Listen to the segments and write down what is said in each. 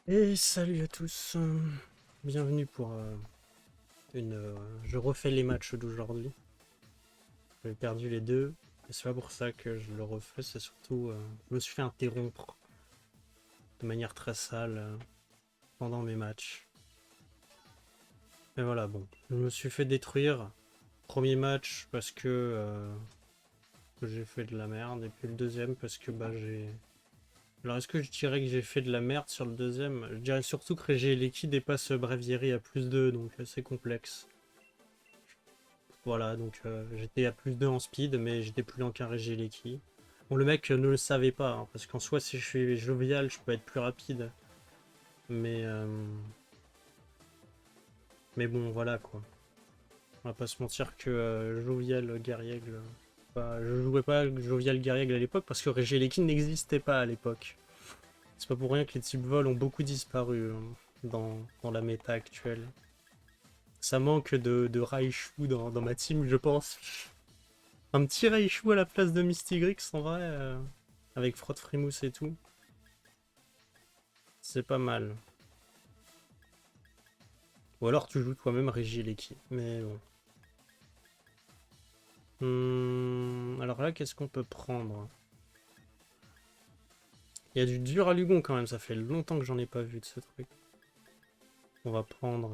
Et salut à tous, bienvenue pour je refais les matchs d'aujourd'hui. J'ai perdu les deux, et c'est pas pour ça que je le refais, c'est surtout je me suis fait interrompre de manière très sale pendant mes matchs. Mais voilà, bon, je me suis fait détruire. Premier match parce que j'ai fait de la merde, et puis le deuxième parce que bah j'ai... Alors est-ce que je dirais que j'ai fait de la merde sur le deuxième? Je dirais surtout que Regieleki dépasse Bravieri à +2, donc c'est complexe. Voilà, donc j'étais à +2 en speed, mais j'étais plus lent qu'un Regieleki. Bon, le mec ne le savait pas, hein, parce qu'en soi, si je suis jovial, je peux être plus rapide. Mais, euh, mais bon, voilà quoi. On va pas se mentir que jovial Guerriègle. Bah, je jouais pas jovial Guerriègle à l'époque parce que Regieleki n'existait pas à l'époque. C'est pas pour rien que les types vol ont beaucoup disparu dans la méta actuelle. Ça manque de Raichu dans ma team, je pense. Un petit Raichu à la place de Mystigrix, en vrai, avec Frot Frimousse et tout. C'est pas mal. Ou alors tu joues toi-même Regieleki. Mais bon. Alors là, qu'est-ce qu'on peut prendre? Il y a du Duralugon quand même, ça fait longtemps que j'en ai pas vu de ce truc. On va prendre...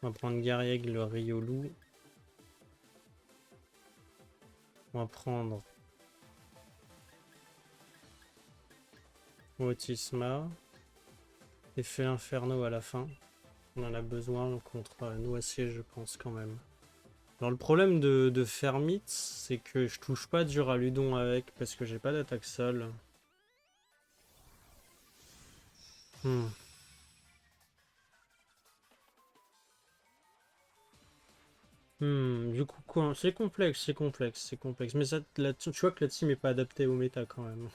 on va prendre Garriègle, Riolu. On va prendre Otisma. Effet Inferno à la fin. On en a besoin contre Noisier, je pense, quand même. Alors le problème de Fermite, c'est que je touche pas Duraludon avec, parce que j'ai pas d'attaque sol. Hmm. Du coup, quoi, c'est complexe, c'est complexe, c'est complexe. Mais ça, tu vois que la team est pas adaptée au méta quand même.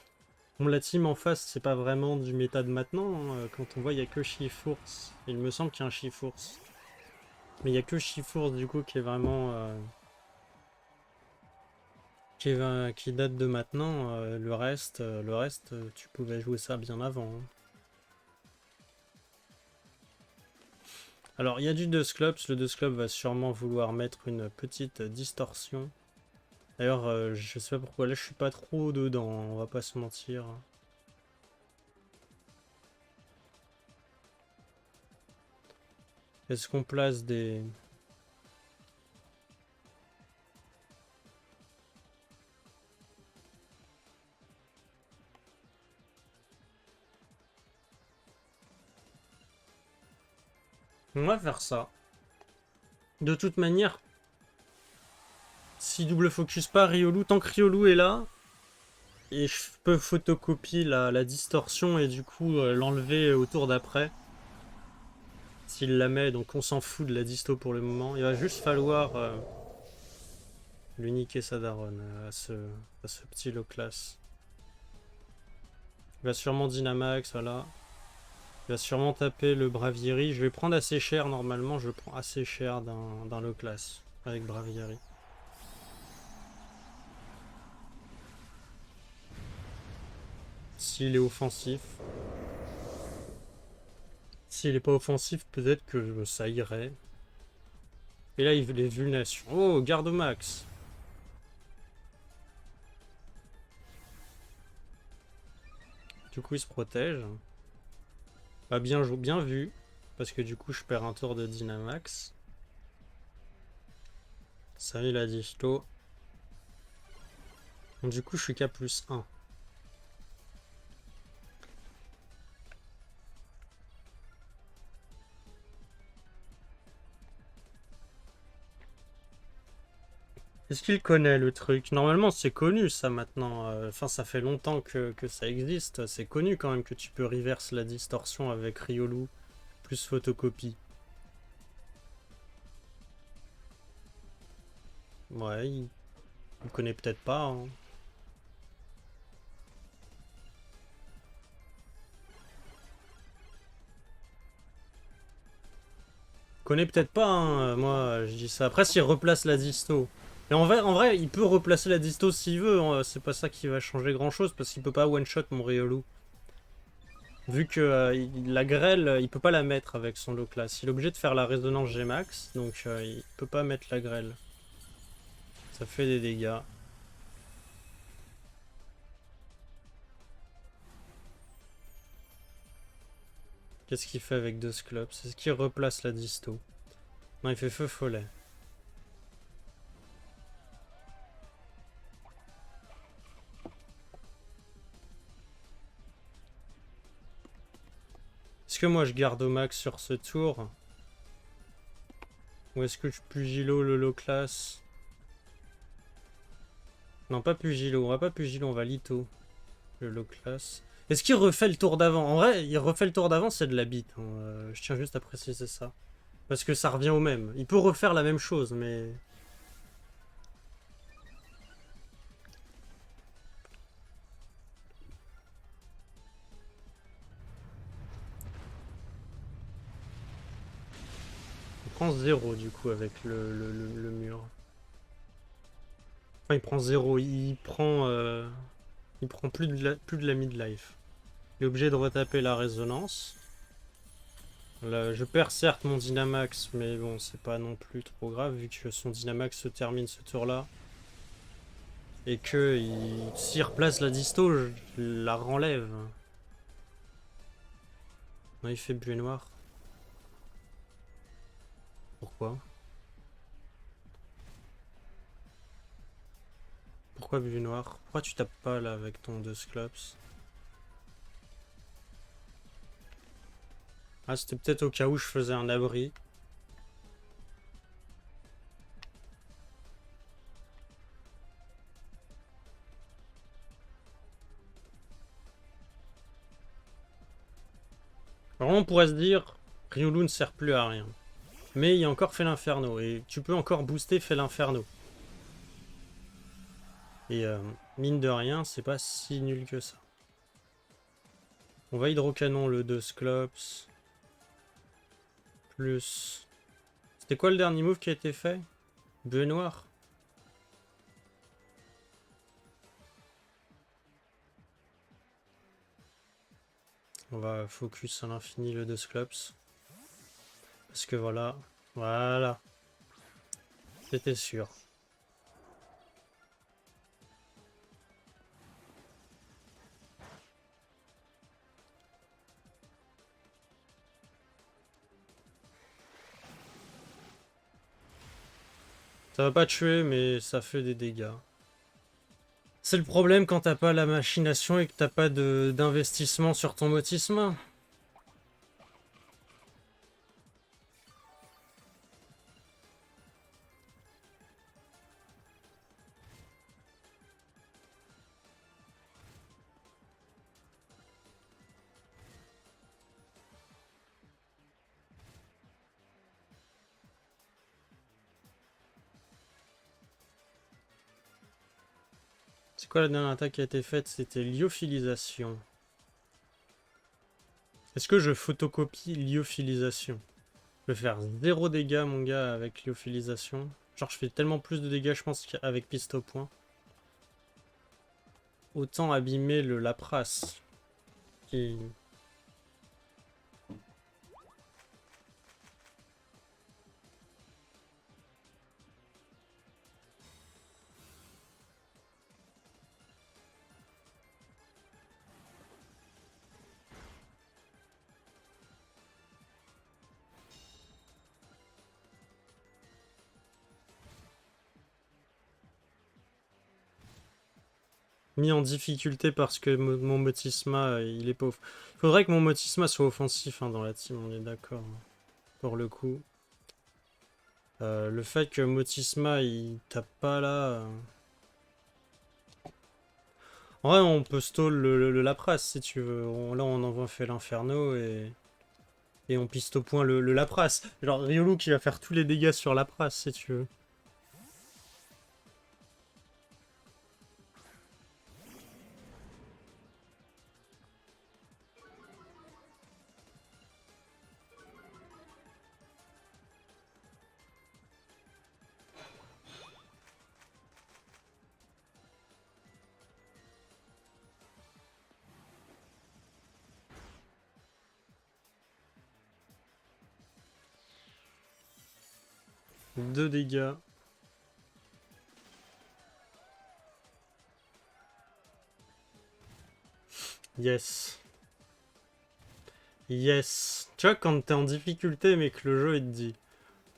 Bon, la team en face, c'est pas vraiment du méta de maintenant, hein. Quand on voit, il y a que Shifours. Il me semble qu'il y a un Shifours. Mais il y a que Shifours du coup qui est vraiment... qui date de maintenant. Le reste, tu pouvais jouer ça bien avant, hein. Alors, il y a du Dusclops. Le Dusclops va sûrement vouloir mettre une petite distorsion. D'ailleurs, je sais pas pourquoi. Là, je suis pas trop dedans, on va pas se mentir. Est-ce qu'on place des... On va faire ça. De toute manière, si double focus pas Riolu, tant que Riolu est là, et je peux photocopier la distorsion et du coup l'enlever au tour d'après. S'il la met, donc on s'en fout de la disto pour le moment. Il va juste falloir lui niquer sa daronne à ce petit low class. Il va sûrement Dynamax, voilà. Il va sûrement taper le Bravieri. Je vais prendre assez cher normalement. Je prends assez cher d'un low class avec Bravieri. S'il est offensif. S'il est pas offensif, peut-être que ça irait. Et là, il veut les vulnations. Oh, garde max. Du coup, il se protège. Bah, bien vu. Parce que du coup, je perds un tour de Dynamax. Salut la disto. Donc, du coup, je suis qu'à +1. Est-ce qu'il connaît le truc? Normalement, c'est connu ça maintenant. Enfin, ça fait longtemps que ça existe. C'est connu quand même que tu peux reverse la distorsion avec Riolu plus photocopie. Ouais, il connaît peut-être pas, hein. Il connaît peut-être pas, hein. Moi, je dis ça. Après, s'il replace la disto. Et en vrai, il peut replacer la disto s'il veut, hein. C'est pas ça qui va changer grand-chose parce qu'il peut pas one-shot mon Riolu. Vu que la grêle, il peut pas la mettre avec son low class. Il est obligé de faire la résonance Gmax, donc il peut pas mettre la grêle. Ça fait des dégâts. Qu'est-ce qu'il fait avec deux Sclops? Est-ce qu'il replace la disto? Non, il fait feu follet. Est-ce que moi je garde au max sur ce tour? Ou est-ce que je pugilo le low class? Non, pas pugilo, on va pas pugilo, on va litho. Le low class. Est-ce qu'il refait le tour d'avant? En vrai, il refait le tour d'avant, c'est de la bite, hein. Je tiens juste à préciser ça. Parce que ça revient au même. Il peut refaire la même chose, mais... Il prend 0 du coup avec le mur. Enfin, il prend 0, il prend plus de la mid-life. Il est obligé de retaper la résonance. Là, je perds certes mon Dynamax, mais bon, c'est pas non plus trop grave vu que son Dynamax se termine ce tour-là. Et que s'il replace la disto, je la renlève. Non, il fait bleu et noir. Pourquoi? Pourquoi bleu et noir? Pourquoi tu tapes pas là avec ton 2 Sclops? Ah, c'était peut-être au cas où je faisais un abri. Alors on pourrait se dire, Riolu ne sert plus à rien. Mais il y a encore fait l'inferno, et tu peux encore booster fait l'inferno. Et mine de rien, c'est pas si nul que ça. On va hydrocanon le 2 Sclops. Plus... C'était quoi le dernier move qui a été fait? Bleu et noir. On va focus à l'infini le 2 Sclops. Parce que voilà. Voilà. C'était sûr. Ça va pas tuer, mais ça fait des dégâts. C'est le problème quand t'as pas la machination et que t'as pas d'investissement sur ton motisme. C'est quoi la dernière attaque qui a été faite? C'était lyophilisation. Est-ce que je photocopie lyophilisation? Je vais faire 0 dégâts mon gars avec lyophilisation. Genre je fais tellement plus de dégâts je pense qu'avec piste au point. Autant abîmer le Lapras. Qui... mis en difficulté parce que mon Motisma il est pauvre. Il faudrait que mon Motisma soit offensif hein, dans la team, on est d'accord. Pour le coup. Le fait que Motisma il tape pas là. En vrai, on peut stall le Lapras si tu veux. Là, on envoie fait l'Inferno et on piste au point le Lapras. Genre Riolu qui va faire tous les dégâts sur Lapras si tu veux. 2 dégâts. Yes. Yes. Tu vois, quand t'es en difficulté, mais que le jeu, il te dit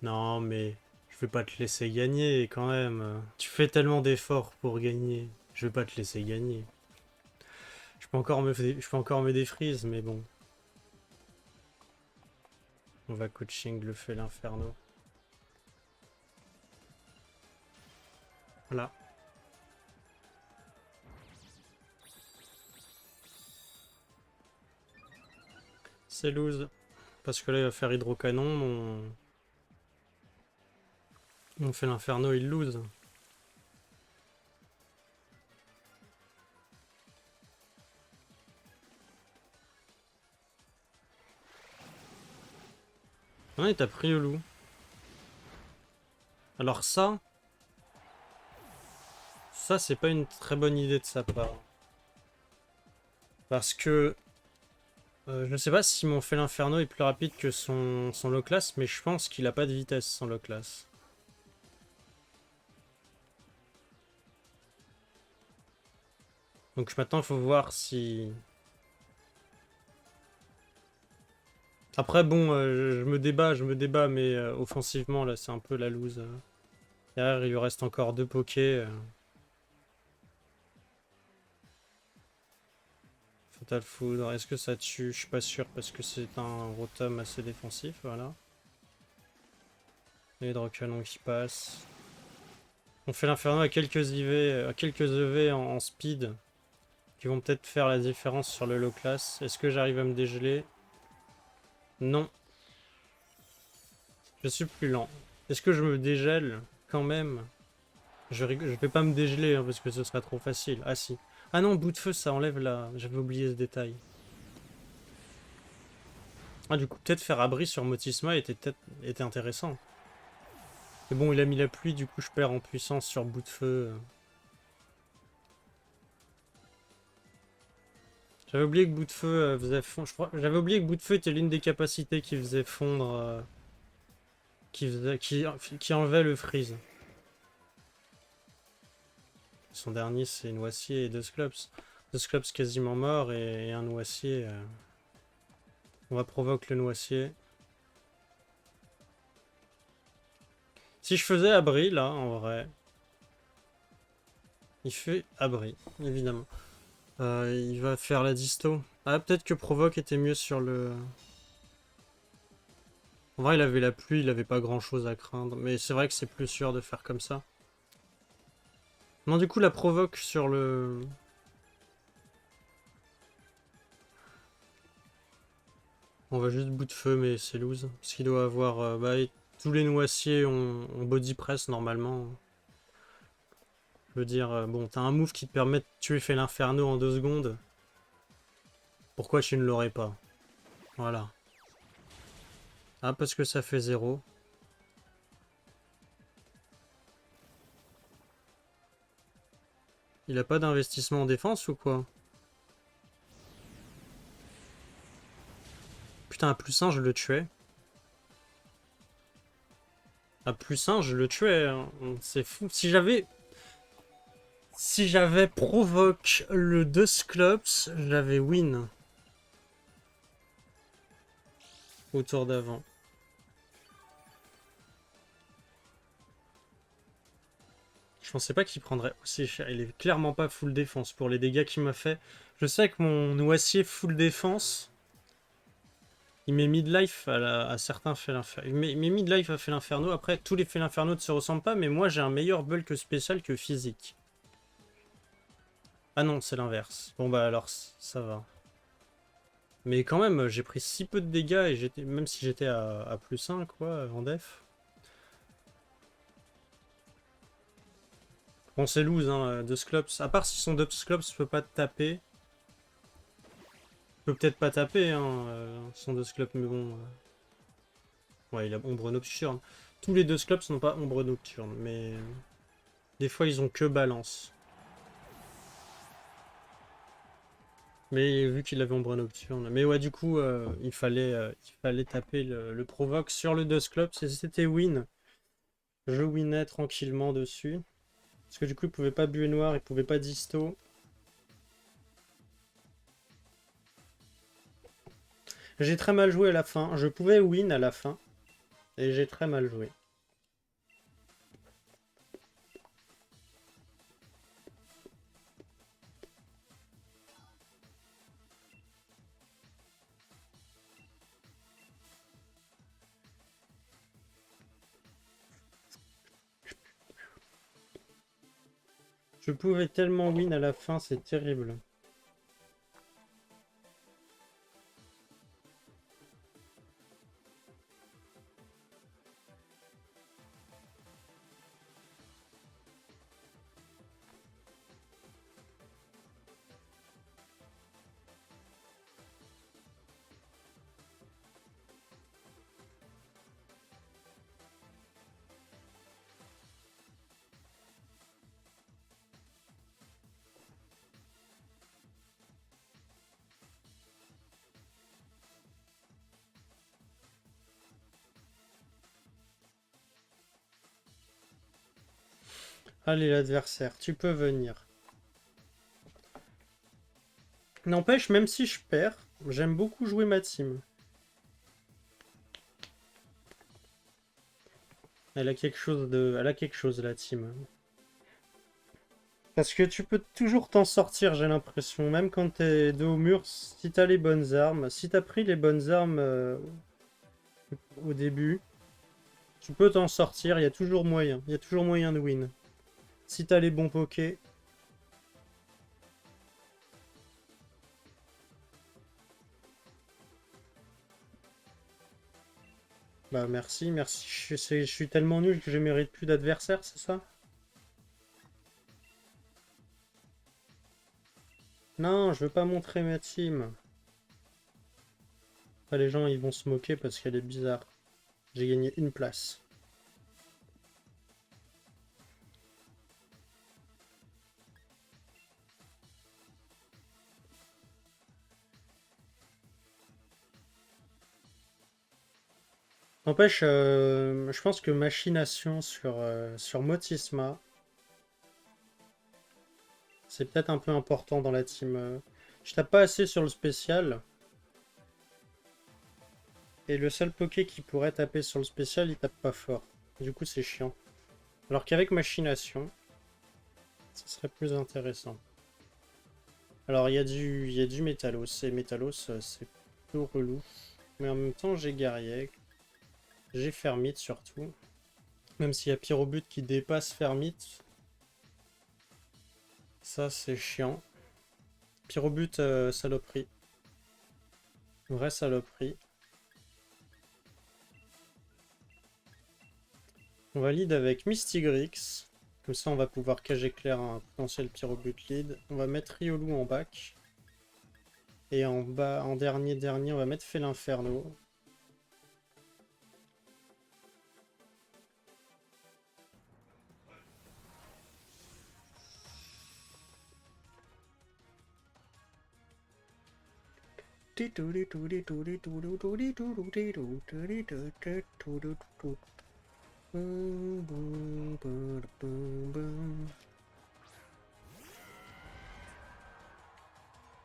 non, mais je vais pas te laisser gagner quand même. Tu fais tellement d'efforts pour gagner. Je vais pas te laisser gagner. Je peux encore me défrise, mais bon. On va coaching le fait l'inferno. Voilà. C'est lose. Parce que là, il va faire hydrocanon. On fait l'inferno, il lose. Ah, il t'a pris au loup. Alors ça c'est pas une très bonne idée de sa part. Parce que je sais pas si mon fait l'inferno est plus rapide que son low class, mais je pense qu'il a pas de vitesse son low class. Donc maintenant il faut voir si... Après bon, je me débat, mais offensivement là c'est un peu la loose. Derrière il lui reste encore 2 pokés. Fatal Foudre, est-ce que ça tue? Je suis pas sûr parce que c'est un rotom assez défensif, voilà. Hydrocanon qui passe. On fait l'inferno à quelques IV, à quelques EV en speed, qui vont peut-être faire la différence sur le low class. Est-ce que j'arrive à me dégeler? Non. Je suis plus lent. Est-ce que je me dégèle quand même? Je vais pas me dégeler hein, parce que ce serait trop facile. Ah si. Ah non, bout de feu, ça enlève la... J'avais oublié ce détail. Ah du coup, peut-être faire abri sur Motisma était intéressant. Mais bon, il a mis la pluie, du coup je perds en puissance sur bout de feu. J'avais oublié que bout de feu faisait fondre. J'avais oublié que bout de feu était l'une des capacités qui faisait fondre. Qui enlevait le freeze. Son dernier c'est Noisier et Dusclops. Dusclops quasiment mort et un Noisier. On va provoquer le Noisier. Si je faisais abri là, en vrai. Il fait abri, évidemment. Il va faire la disto. Ah, peut-être que provoque était mieux sur le... En vrai, il avait la pluie, il avait pas grand chose à craindre. Mais c'est vrai que c'est plus sûr de faire comme ça. Non, du coup, la provoque sur le... On va juste bout de feu, mais c'est loose. Parce qu'il doit avoir... tous les noisiers ont body press normalement. Je veux dire, bon, t'as un move qui te permet de tuer fait l'inferno en 2 secondes. Pourquoi tu ne l'aurais pas? Voilà. Ah, parce que ça fait 0. Il a pas d'investissement en défense ou quoi? Putain, à plus 1, je le tuais. À plus 1, je le tuais. Hein. C'est fou. Si j'avais... Si j'avais provoque le Dusclops, j'avais win. Au tour d'avant. Je pensais pas qu'il prendrait aussi cher. Il est clairement pas full défense pour les dégâts qu'il m'a fait. Je sais que mon Noisier full défense, il met midlife à certains fait l'inferno. Il met midlife à fait l'inferno. Après, tous les fait l'inferno ne se ressemblent pas, mais moi j'ai un meilleur bulk spécial que physique. Ah non, c'est l'inverse. Bon bah alors, ça va. Mais quand même, j'ai pris si peu de dégâts et j'étais, même si j'étais à plus 1 quoi, en def. Bon, c'est loose, hein, Dusclops. À part si son Dusclops peut pas te taper. Peut peut-être pas taper, hein, son Dusclops, mais bon. Ouais, il a ombre nocturne. Tous les Dusclops n'ont pas ombre nocturne, mais. Des fois, ils ont que balance. Mais vu qu'il avait ombre nocturne. Mais ouais, du coup, il fallait taper le provoque sur le Dusclops et c'était win. Je winais tranquillement dessus. Parce que du coup, il pouvait pas buer noir, il pouvait pas disto. J'ai très mal joué à la fin. Je pouvais win à la fin. Et j'ai très mal joué. Je pouvais tellement win à la fin, c'est terrible. Allez l'adversaire, tu peux venir. N'empêche, même si je perds, j'aime beaucoup jouer ma team. Elle a quelque chose la team. Parce que tu peux toujours t'en sortir, j'ai l'impression. Même quand t'es dos au mur, si t'as les bonnes armes. Si t'as pris les bonnes armes au début, tu peux t'en sortir, il y a toujours moyen. Il y a toujours moyen de win. Si t'as les bons pokés. Bah merci, merci. Je suis tellement nul que je mérite plus d'adversaires, c'est ça? Non, je veux pas montrer ma team. Après, les gens ils vont se moquer parce qu'elle est bizarre. J'ai gagné une place. N'empêche, je pense que machination sur Motisma, c'est peut-être un peu important dans la team. Je tape pas assez sur le spécial. Et le seul poké qui pourrait taper sur le spécial, il tape pas fort. Du coup, c'est chiant. Alors qu'avec machination, ça serait plus intéressant. Alors, il y a du Métalos. Et Métalos, c'est plutôt relou. Mais en même temps, j'ai Guerrier. J'ai Fermite surtout. Même s'il y a Pyrobut qui dépasse Fermite. Ça, c'est chiant. Pyrobut, saloperie. Vraie saloperie. On va lead avec Mystigrix. Comme ça, on va pouvoir cage éclair un potentiel Pyrobut lead. On va mettre Riolu en back. Et en bas, en dernier, on va mettre Félinferno.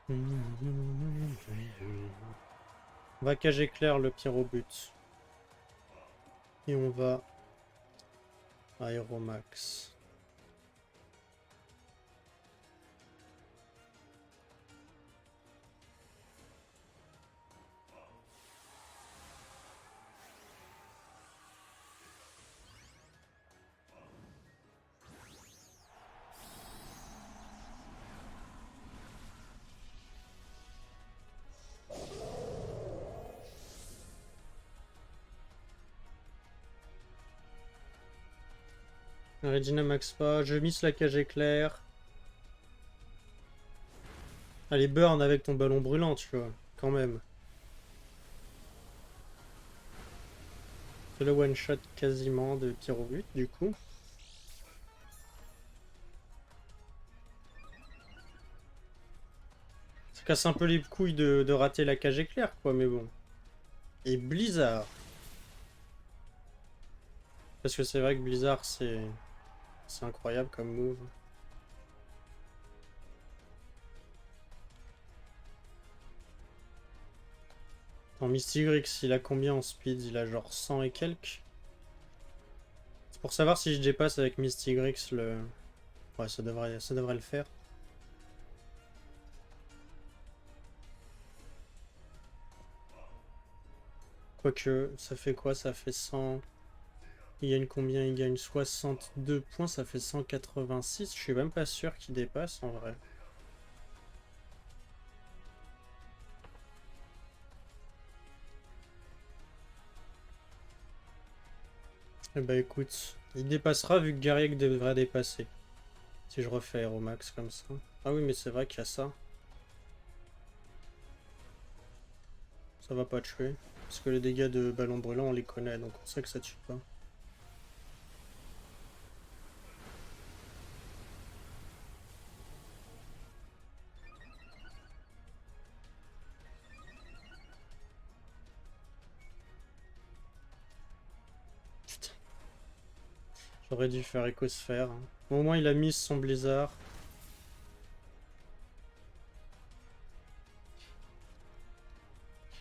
On va cage éclair le Pyrobut. Et on va Aéromax. Regina max pas, je miss la cage éclair. Allez, burn avec ton ballon brûlant, tu vois, quand même. C'est le one shot quasiment de Pyrobut, du coup. Ça casse un peu les couilles de rater la cage éclair, quoi, mais bon. Et Blizzard. Parce que c'est vrai que Blizzard, c'est incroyable comme move. En Mystigrix, il a combien en speed? Il a genre 100 et quelques. C'est pour savoir si je dépasse avec Mystigrix le... Ouais, ça devrait le faire. Quoique, ça fait quoi? Ça fait 100... Il gagne combien? Il gagne 62 points, ça fait 186. Je suis même pas sûr qu'il dépasse en vrai. Eh bah écoute, il dépassera vu que Garrick devrait dépasser. Si je refais Aeromax comme ça. Ah oui, mais c'est vrai qu'il y a ça. Ça va pas tuer. Parce que les dégâts de ballon brûlant, on les connaît, donc on sait que ça tue pas. Putain. J'aurais dû faire Écosphère. Hein. Au moins, il a mis son blizzard.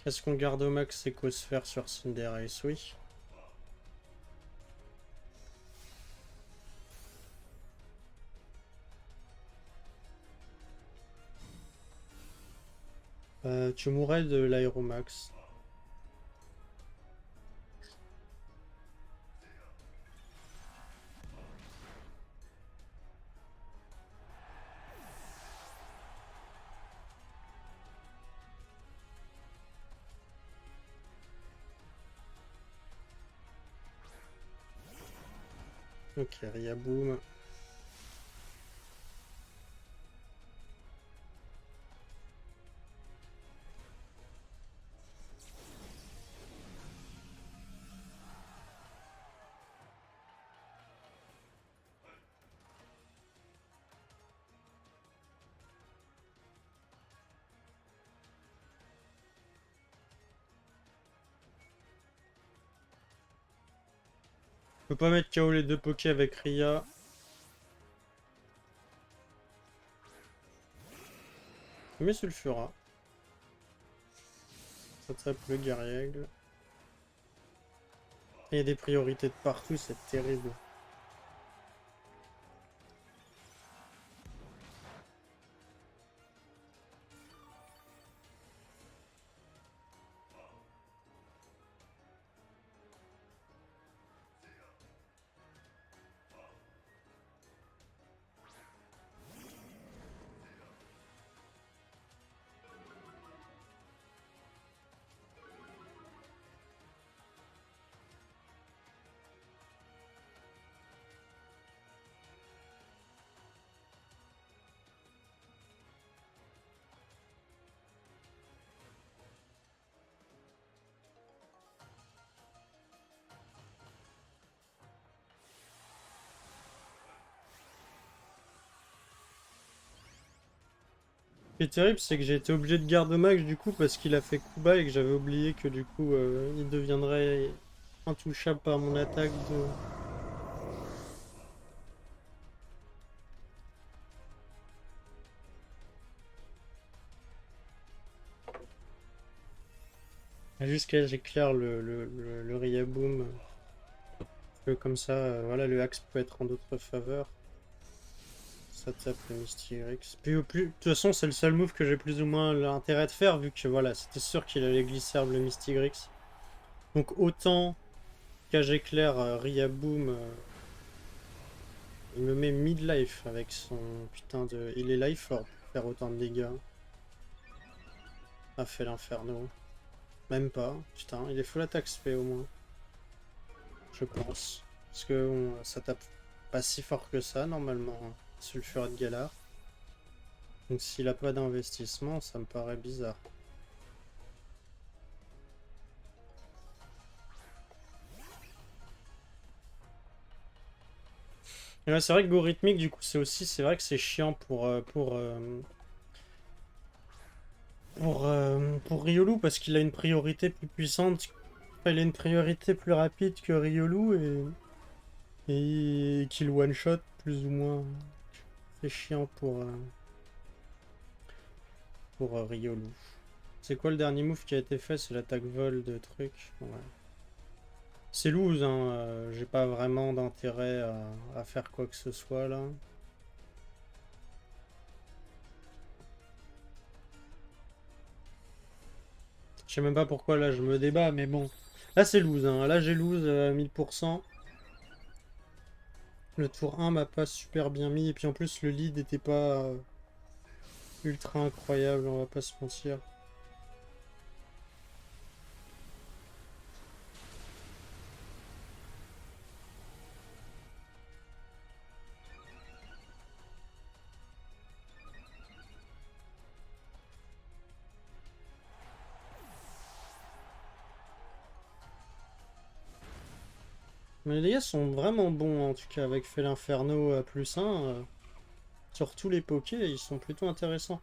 Est-ce qu'on garde au max Écosphère sur Cinderace? Oui. Tu mourrais de l'aéromax. Ok, Riaboom. Je peux pas mettre KO les deux pokés avec Ria. Mais Sulfura. Ça tape le Garriègle. Il y a des priorités de partout, c'est terrible. Ce qui est terrible, c'est que j'ai été obligé de garder Max du coup parce qu'il a fait coup bas et que j'avais oublié que du coup il deviendrait intouchable par mon attaque de... Jusqu'à j'éclaire le Riaboom. Que comme ça, voilà, le axe peut être en d'autres faveurs. Ça tape le Mystigrix. Puis, de toute façon, c'est le seul move que j'ai plus ou moins l'intérêt de faire, vu que voilà, c'était sûr qu'il allait glisser le Mystigrix. Donc autant cage éclair, Riaboom, il me met mid-life avec son putain de... Il est life fort pour faire autant de dégâts. A fait l'inferno. Même pas, putain, il est full attack spé au moins. Je pense. Parce que ça tape pas si fort que ça normalement, hein, Sulfurat de Galar. Donc s'il a pas d'investissement, ça me paraît bizarre. Et là, c'est vrai que Go rythmique, du coup, c'est vrai que c'est chiant pour Riolu parce qu'il a une priorité plus puissante. Enfin, il a une priorité plus rapide que Riolu et Et kill one shot, plus ou moins. C'est chiant pour Riolu. C'est quoi le dernier move qui a été fait? C'est l'attaque vol de truc. Ouais. C'est loose, hein. J'ai pas vraiment d'intérêt à faire quoi que ce soit là. Je sais même pas pourquoi là je me débat, mais bon. Là c'est loose, hein. Là j'ai loose à 1000%. Le tour 1 m'a pas super bien mis, et puis en plus le lead était pas ultra incroyable, on va pas se mentir. Mais les gars sont vraiment bons en tout cas avec Felinferno à +1. Sur tous les pokés, ils sont plutôt intéressants.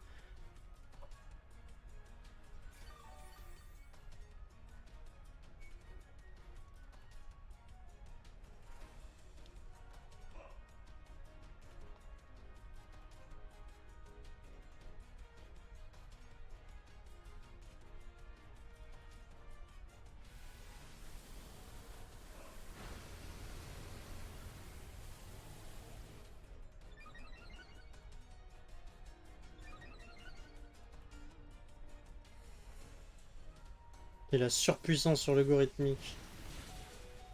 Et la surpuissance sur l'algorithmique.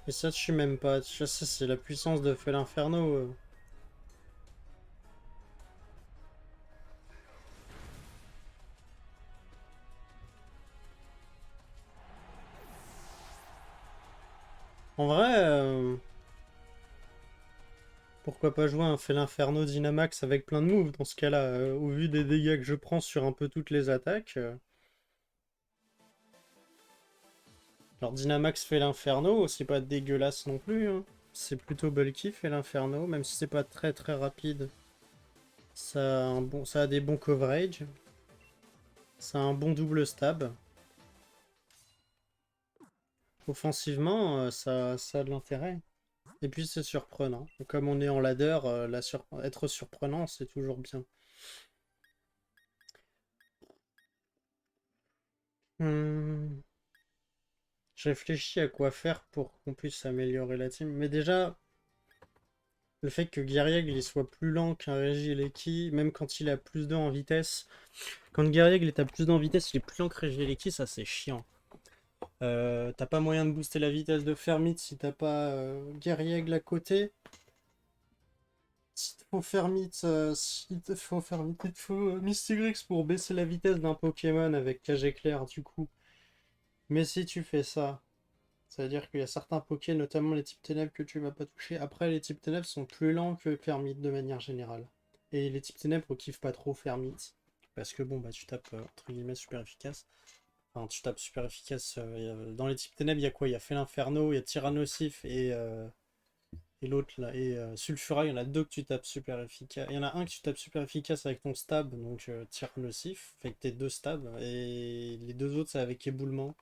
Et ça, je suis même pas. Ça, c'est la puissance de Felinferno. En vrai, pourquoi pas jouer un Felinferno Dynamax avec plein de moves dans ce cas-là, au vu des dégâts que je prends sur un peu toutes les attaques. Alors Dynamax Felinferno, c'est pas dégueulasse non plus, hein. C'est plutôt bulky Felinferno, même si c'est pas très très rapide. Ça a des bons coverage. Ça a un bon double stab. Offensivement, ça a de l'intérêt. Et puis c'est surprenant. Comme on est en ladder, être surprenant, c'est toujours bien. Hmm. Je réfléchis à quoi faire pour qu'on puisse améliorer la team. Mais déjà, le fait que Guerriègle il soit plus lent qu'un Regieleki, même quand il a plus 2 en vitesse. Quand Guerriègle est à plus 2 en vitesse, il est plus lent que Regieleki, ça c'est chiant. T'as pas moyen de booster la vitesse de Fermite si t'as pas Guerriègle à côté. S'il te faut Fermite, il te faut Mystigrix pour baisser la vitesse d'un Pokémon avec Cage Éclair du coup. Mais si tu fais ça, ça veut dire qu'il y a certains Poké, notamment les types ténèbres, que tu vas pas toucher. Après, les types ténèbres sont plus lents que Fermite de manière générale. Et les types ténèbres kiffent pas trop Fermite. Parce que bon, bah tu tapes entre guillemets super efficace. Enfin, tu tapes super efficace. Dans les types ténèbres, il y a quoi? Il y a Felinferno, il y a Tyrannosif et l'autre là. Et Sulfura, il y en a deux que tu tapes super efficace. Il y en a un que tu tapes super efficace avec ton stab, donc Tyrannosif. Fait que t'es deux stabs. Et les deux autres, c'est avec éboulement.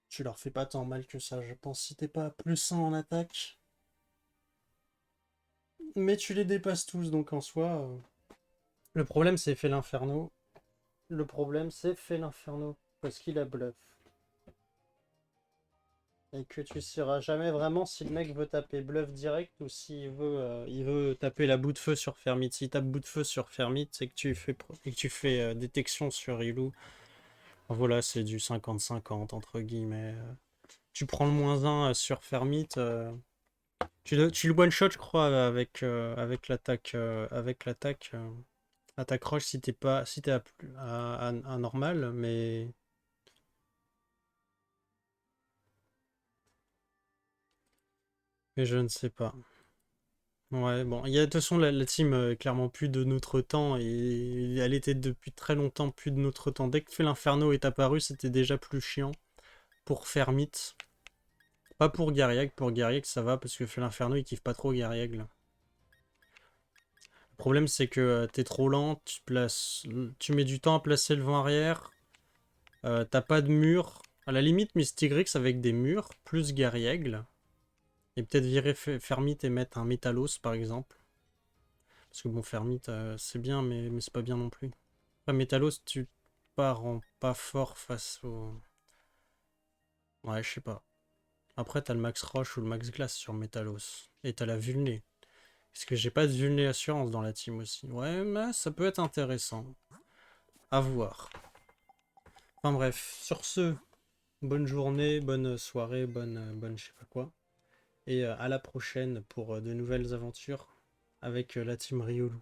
Tu leur fais pas tant mal que ça, je pense, si t'es pas +1 en attaque. Mais tu les dépasses tous, donc en soi. Le problème, c'est fait l'inferno. Le problème, c'est fait l'inferno. Parce qu'il a bluff. Et que tu sauras jamais vraiment si le mec veut taper bluff direct ou s'il il veut taper la bout de feu sur Fermite. S'il tape bout de feu sur Fermite, c'est que tu fais détection sur Ilou. Voilà, c'est du 50-50 entre guillemets. Tu prends le -1 sur Fermite. Tu le one shot, je crois, avec l'attaque, attaque roche si t'es pas, si t'es à normal, mais je ne sais pas. Ouais, bon, il y a de toute façon la team clairement plus de notre temps et elle était depuis très longtemps plus de notre temps. Dès que l'Inferno est apparu, c'était déjà plus chiant pour Fermite. Pas pour Garrieg ça va parce que l'Inferno il kiffe pas trop Garrieg. Le problème c'est que t'es trop lent, tu mets du temps à placer le vent arrière. T'as pas de mur. À la limite, Mystigrix avec des murs, plus Garriègle. Et peut-être virer Fermite et mettre un Métalos par exemple. Parce que bon, Fermite, c'est bien, mais c'est pas bien non plus. Après, Métalos, tu pars en pas fort face au... Ouais, je sais pas. Après, t'as le Max Roche ou le Max Glace sur Métalos. Et t'as la Vulné. Parce que j'ai pas de Vulné Assurance dans la team aussi. Ouais, mais ça peut être intéressant. À voir. Enfin bref, sur ce, bonne journée, bonne soirée, bonne je sais pas quoi. Et à la prochaine pour de nouvelles aventures avec la team Riolu.